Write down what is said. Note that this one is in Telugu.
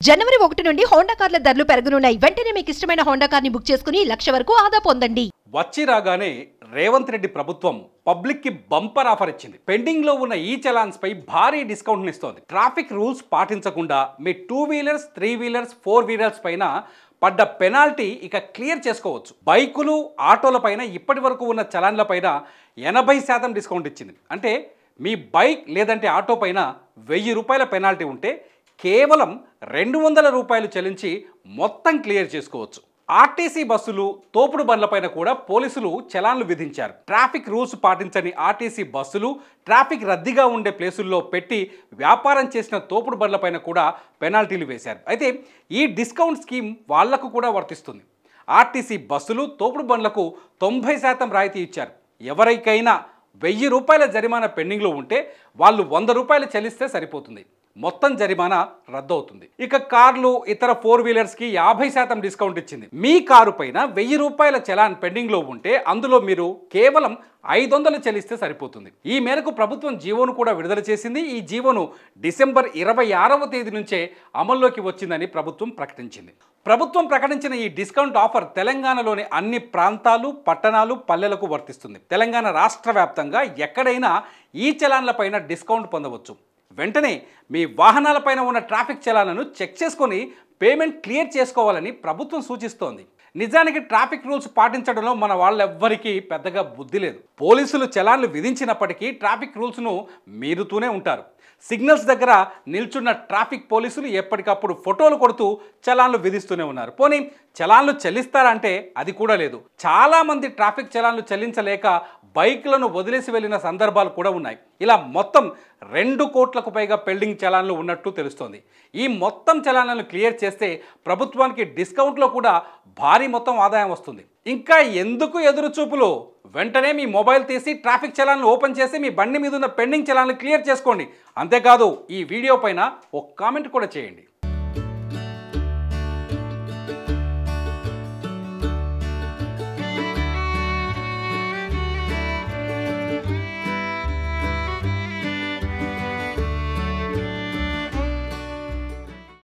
జనవరి 1 నుండి హోండా కార్ల ధరలు పెరగనున్నాయి. వెంటనే మీకు ఇష్టమైన హోండా కార్ని బుక్ చేసుకుని 1,00,000 వరకు ఆదా పొందండి. వచ్చి రాగానే రేవంత్ రెడ్డి ప్రభుత్వం పబ్లిక్ కి బంపర్ ఆఫర్ ఇచ్చింది. పెండింగ్ లో ఉన్న ఈ చలాన్స్ పై భారీ డిస్కౌంట్ ఇస్తోంది. ట్రాఫిక్ రూల్స్ పాటించకుండా మీ 2 వీలర్స్ 3 వీలర్స్ 4 వీలర్స్ పైన పడ్డ పెనాల్టీ ఇక క్లియర్ చేసుకోవచ్చు. బైకులు ఆటోల పైన ఇప్పటి వరకు ఉన్న చలాన్ల పైన 80% డిస్కౌంట్ ఇచ్చింది. అంటే మీ బైక్ లేదంటే ఆటో పైన 1000 రూపాయల పెనాల్టీ ఉంటే కేవలం 200 రూపాయలు చెల్లించి మొత్తం క్లియర్ చేసుకోవచ్చు. ఆర్టీసీ బస్సులు తోపుడు బండ్లపైన కూడా పోలీసులు చలాన్లు విధించారు. ట్రాఫిక్ రూల్స్ పాటించని ఆర్టీసీ బస్సులు ట్రాఫిక్ రద్దీగా ఉండే ప్లేసుల్లో పెట్టి వ్యాపారం చేసిన తోపుడు బండ్లపైన కూడా పెనాల్టీలు వేశారు. అయితే ఈ డిస్కౌంట్ స్కీమ్ వాళ్లకు కూడా వర్తిస్తుంది. ఆర్టీసీ బస్సులు తోపుడు బండ్లకు 90% రాయితీ ఇచ్చారు. ఎవరికైనా 1000 రూపాయల జరిమానా పెండింగ్లో ఉంటే వాళ్ళు 100 రూపాయలు చెల్లిస్తే సరిపోతుంది. మొత్తం జరిమానా రద్దవుతుంది. ఇక కార్లు ఇతర 4 వీలర్స్కి 50% డిస్కౌంట్ ఇచ్చింది. మీ కారు పైన 1000 రూపాయల చలాన్ పెండింగ్లో ఉంటే అందులో మీరు కేవలం 500 చెల్లిస్తే సరిపోతుంది. ఈ మేరకు ప్రభుత్వం జీవోను కూడా విడుదల చేసింది. ఈ జీవోను డిసెంబర్ 26వ తేదీ నుంచే అమల్లోకి వచ్చిందని ప్రభుత్వం ప్రకటించింది. ప్రభుత్వం ప్రకటించిన ఈ డిస్కౌంట్ ఆఫర్ తెలంగాణలోని అన్ని ప్రాంతాలు, పట్టణాలు, పల్లెలకు వర్తిస్తుంది. తెలంగాణ రాష్ట్ర వ్యాప్తంగా ఎక్కడైనా ఈ చలాన్లపైన డిస్కౌంట్ పొందవచ్చు. వెంటనే మీ వాహనాలపైన ఉన్న ట్రాఫిక్ చలాన్లను చెక్ చేసుకొని పేమెంట్ క్లియర్ చేసుకోవాలని ప్రభుత్వం సూచిస్తోంది. నిజానికి ట్రాఫిక్ రూల్స్ పాటించడంలో మన వాళ్ళెవ్వరికీ పెద్దగా బుద్ధి లేదు. పోలీసులు చలాన్లు విధించినప్పటికీ ట్రాఫిక్ రూల్స్ను మీరుతూనే ఉంటారు. సిగ్నల్స్ దగ్గర నిల్చున్న ట్రాఫిక్ పోలీసులు ఎప్పటికప్పుడు ఫోటోలు కొడుతూ చలాన్లు విధిస్తూనే ఉన్నారు. పోనీ చలాన్లు చెల్లిస్తారంటే అది కూడా లేదు. చాలామంది ట్రాఫిక్ చలాన్లు చెల్లించలేక బైక్లను వదిలేసి వెళ్ళిన సందర్భాలు కూడా ఉన్నాయి. ఇలా మొత్తం 2 కోట్లకు పైగా పెండింగ్ చలాన్లు ఉన్నట్టు తెలుస్తోంది. ఈ మొత్తం చలాన్లను క్లియర్ చేస్తే ప్రభుత్వానికి డిస్కౌంట్లో కూడా భారీ మొత్తం ఆదాయం వస్తుంది. ఇంకా ఎందుకు ఎదురు చూపులు? వెంటనే మీ మొబైల్ తీసి ట్రాఫిక్ చలాన్లు ఓపెన్ చేసి మీ బండి మీద ఉన్న పెండింగ్ చలాన్లు క్లియర్ చేసుకోండి. అంతేకాదు ఈ వీడియో పైన ఒక కామెంట్ కూడా చేయండి.